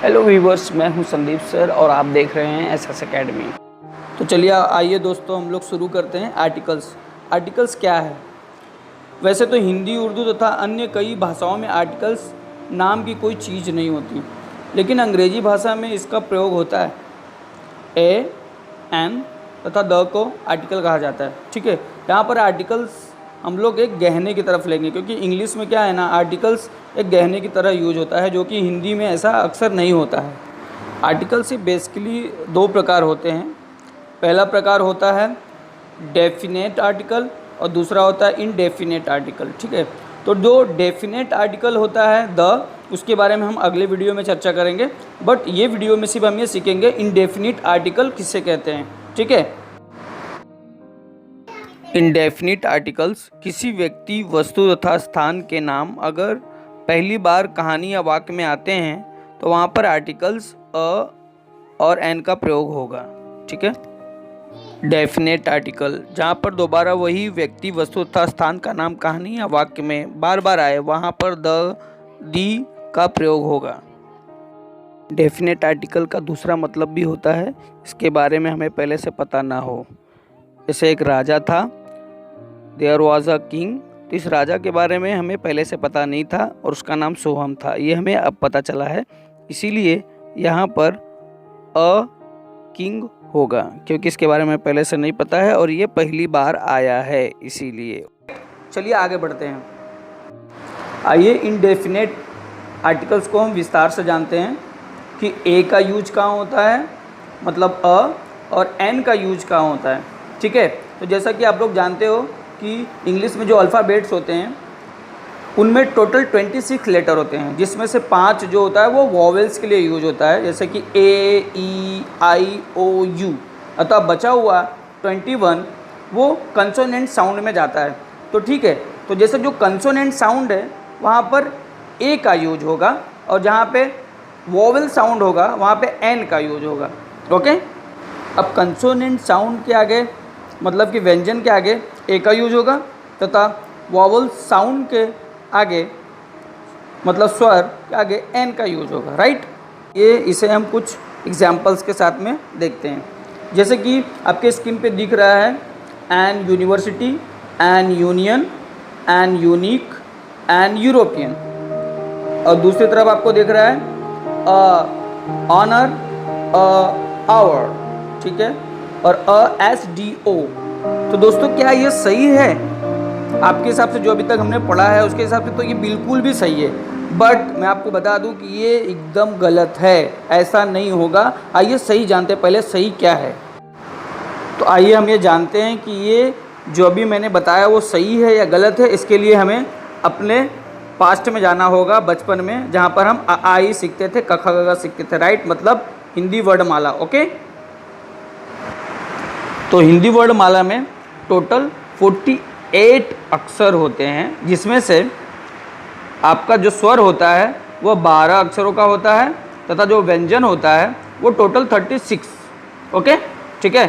Hello viewers, मैं हूं Sandeep sir और आप देख रहे हैं एसएस एकेडमी। तो चलिए आइए दोस्तों, हम लोग शुरू करते हैं आर्टिकल्स। आर्टिकल्स क्या है? वैसे तो हिंदी, उर्दू तथा अन्य कई भाषाओं में आर्टिकल्स नाम की कोई चीज़ नहीं होती, लेकिन अंग्रेजी भाषा में इसका प्रयोग होता है। ए, एन तथा द को आर्टिकल कहा जाता है। ठीक है, यहाँ पर आर्टिकल्स हम लोग एक गहने की तरफ लेंगे, क्योंकि इंग्लिश में क्या है ना, आर्टिकल्स एक गहने की तरह यूज होता है, जो कि हिंदी में ऐसा अक्सर नहीं होता है। आर्टिकल से बेसिकली दो प्रकार होते हैं। पहला प्रकार होता है डेफिनेट आर्टिकल और दूसरा होता है इनडेफिनेट आर्टिकल। ठीक है, तो जो डेफिनेट आर्टिकल होता है द, उसके बारे में हम अगले वीडियो में चर्चा करेंगे, बट ये वीडियो में सिर्फ हम ये सीखेंगे इनडेफिनिट आर्टिकल किसे कहते हैं। ठीक है, इनडेफिनिट आर्टिकल्स किसी व्यक्ति, वस्तु तथा स्थान के नाम अगर पहली बार कहानी या वाक्य में आते हैं तो वहाँ पर आर्टिकल्स अ और एन का प्रयोग होगा। ठीक है, डेफिनेट आर्टिकल जहाँ पर दोबारा वही व्यक्ति, वस्तु तथा स्थान का नाम कहानी या वाक्य में बार बार आए, वहाँ पर दी का प्रयोग होगा। डेफिनेट आर्टिकल का दूसरा मतलब भी होता है, इसके बारे में हमें पहले से पता ना हो। जैसे एक राजा था, देयर वॉज अ किंग, तो इस राजा के बारे में हमें पहले से पता नहीं था और उसका नाम सोहम था, ये हमें अब पता चला है, इसीलिए यहाँ पर अ किंग होगा, क्योंकि इसके बारे में पहले से नहीं पता है और ये पहली बार आया है इसीलिए। चलिए आगे बढ़ते हैं। आइए इनडेफिनेट आर्टिकल्स को हम विस्तार से जानते हैं कि ए का यूज कहाँ होता है, मतलब अ, और एन का यूज कहाँ होता है। ठीक है, तो जैसा कि आप लोग जानते हो कि इंग्लिश में जो अल्फ़ाबेट्स होते हैं उनमें टोटल 26 लेटर होते हैं, जिसमें से 5 जो होता है वो वॉवेल्स के लिए यूज होता है, जैसे कि ए, ई, आई, ओ, यू, अतः बचा हुआ 21 वो कंसोनेंट साउंड में जाता है। तो ठीक है, तो जैसे जो कंसोनेंट साउंड है वहाँ पर ए का यूज होगा और जहाँ पे वॉवेल साउंड होगा वहाँ पे एन का यूज होगा। ओके, अब कंसोनेंट साउंड के आगे, मतलब कि व्यंजन के आगे ए का यूज होगा तथा वॉवल साउंड के आगे, मतलब स्वर के आगे एन का यूज होगा। राइट, ये इसे हम कुछ एग्जाम्पल्स के साथ में देखते हैं। जैसे कि आपके स्क्रीन पे दिख रहा है an university, an union, an unique, an European, और दूसरी तरफ आपको दिख रहा है ऑनर, आवर, ठीक है, और SDO। तो दोस्तों क्या ये सही है? आपके हिसाब से जो अभी तक हमने पढ़ा है उसके हिसाब से तो ये बिल्कुल भी सही है, बट मैं आपको बता दूं कि ये एकदम गलत है, ऐसा नहीं होगा। आइए सही जानते हैं पहले सही क्या है। तो आइए हम ये जानते हैं कि ये जो अभी मैंने बताया वो सही है या गलत है। इसके लिए हमें अपने पास्ट में जाना होगा, बचपन में, जहाँ पर हम आ ई सीखते थे, क ख ग घ सीखते थे। राइट, मतलब हिंदी वर्णमाला। ओके, तो हिंदी वर्णमाला में टोटल 48 अक्षर होते हैं, जिसमें से आपका जो स्वर होता है वो 12 अक्षरों का होता है तथा जो व्यंजन होता है वो टोटल 36। ओके, ठीक है,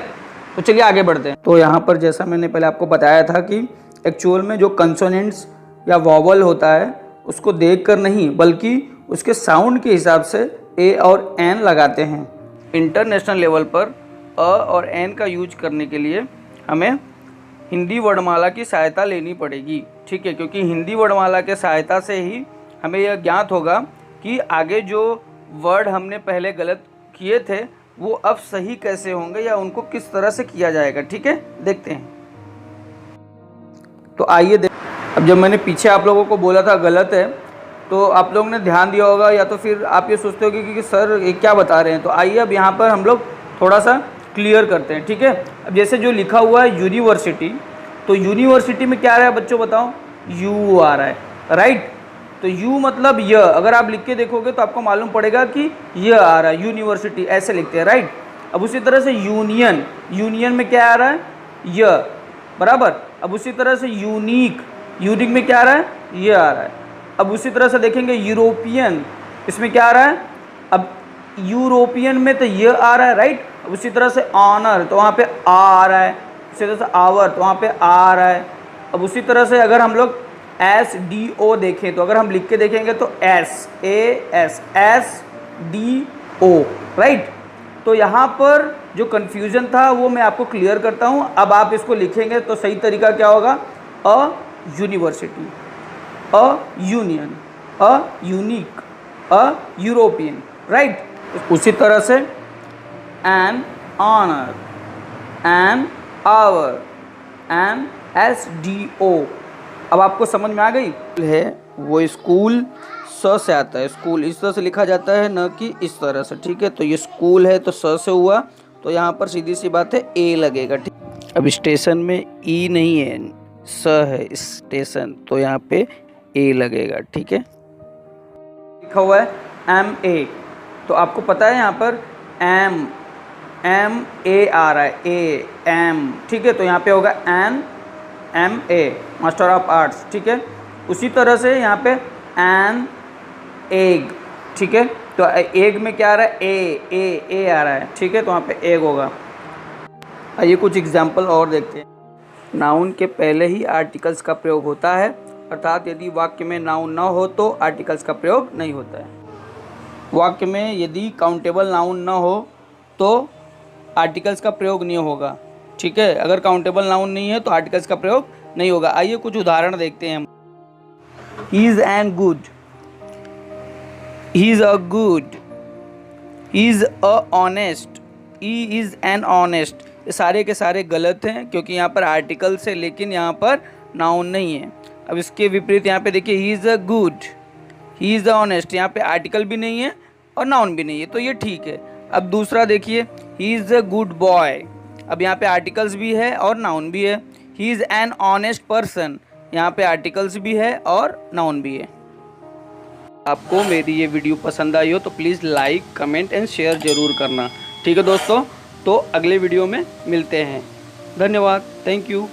तो चलिए आगे बढ़ते हैं। तो यहाँ पर जैसा मैंने पहले आपको बताया था कि एक्चुअल में जो कंसोनेंट्स या वॉवल होता है उसको देखकर नहीं, बल्कि उसके साउंड के हिसाब से ए और एन लगाते हैं। इंटरनेशनल लेवल पर अ और एन का यूज करने के लिए हमें हिंदी वर्णमाला की सहायता लेनी पड़ेगी। ठीक है, क्योंकि हिंदी वर्णमाला के सहायता से ही हमें यह ज्ञात होगा कि आगे जो वर्ड हमने पहले गलत किए थे वो अब सही कैसे होंगे या उनको किस तरह से किया जाएगा। ठीक है, देखते हैं। तो आइए अब जब मैंने पीछे आप लोगों को बोला था गलत है, तो आप लोगों ने ध्यान दिया होगा, या तो फिर आप ये सोचते होगे कि सर ये क्या बता रहे हैं। तो आइए अब यहाँ पर हम लोग थोड़ा सा क्लियर करते हैं। ठीक है, अब जैसे जो लिखा हुआ है यूनिवर्सिटी, तो यूनिवर्सिटी में क्या आ रहा है बच्चों, बताओ, यू आ रहा है। राइट, तो यू मतलब य, अगर आप लिख के देखोगे तो आपको मालूम पड़ेगा कि य आ रहा है, यूनिवर्सिटी ऐसे लिखते हैं। राइट, अब उसी तरह से यूनियन, यूनियन में क्या आ रहा है, य, बराबर। अब उसी तरह से यूनिक, यूनिक में क्या आ रहा है, ये आ रहा है। अब उसी तरह से देखेंगे यूरोपियन, इसमें क्या आ रहा है, अब यूरोपियन में तो ये आ रहा है। राइट, अब उसी तरह से ऑनर, तो वहाँ पे आ रहा है। उसी तरह से आवर, तो वहाँ पे आ रहा है। अब उसी तरह से अगर हम लोग SDO देखें तो अगर हम लिख के देखेंगे तो SASDO, राइट। तो यहाँ पर जो कन्फ्यूजन था वो मैं आपको क्लियर करता हूँ। अब आप इसको लिखेंगे तो सही तरीका क्या होगा? A university, a union, a unique, a European, right. उसी तरह से an honour, an hour, an SDO। अब आपको समझ में आ गई है? वो स्कूल स से आता है, स्कूल इस तरह से लिखा जाता है, न कि इस तरह से, ठीक है। तो ये स्कूल है तो स से हुआ, तो यहाँ पर सीधी सी बात है ए लगेगा, ठीक। अब स्टेशन में ई नहीं है, स है स्टेशन, तो यहाँ पे ए लगेगा, ठीक है। लिखा हुआ है MA, तो आपको पता है यहाँ पर MA आ रहा है, AM, ठीक है। तो यहाँ पे होगा MA, मास्टर ऑफ आर्ट्स, ठीक है। उसी तरह से यहाँ पे एन एग, ठीक है। तो एग में क्या आ रहा है? ए आ रहा है, ठीक है। तो वहाँ पे एग होगा। आइए कुछ एग्जाम्पल और देखते हैं। नाउन के पहले ही आर्टिकल्स का प्रयोग होता है, अर्थात यदि वाक्य में नाउन न हो तो आर्टिकल्स का प्रयोग नहीं होता है। वाक्य में यदि काउंटेबल नाउन न हो तो आर्टिकल्स का प्रयोग नहीं होगा, ठीक है। अगर काउंटेबल नाउन नहीं है तो आर्टिकल्स का प्रयोग नहीं होगा। आइए कुछ उदाहरण देखते हैं हम। He is an good, he is a good, he is a honest, he is an honest. ये सारे के सारे गलत हैं क्योंकि यहाँ पर आर्टिकल्स है लेकिन यहाँ पर नाउन नहीं है। अब इसके विपरीत यहाँ पे देखिए, he is a good, he is a honest, यहाँ पे आर्टिकल भी नहीं है और नाउन भी नहीं है, तो ये ठीक है। अब दूसरा देखिए, he is a good boy, अब यहाँ पे आर्टिकल्स भी है और नाउन भी है। He is an honest person, यहाँ पे आर्टिकल्स भी है और नाउन भी है। आपको मेरी ये वीडियो पसंद आई हो तो please like, comment and share ज़रूर करना, ठीक है दोस्तों। तो अगले वीडियो में मिलते हैं। धन्यवाद, थैंक यू।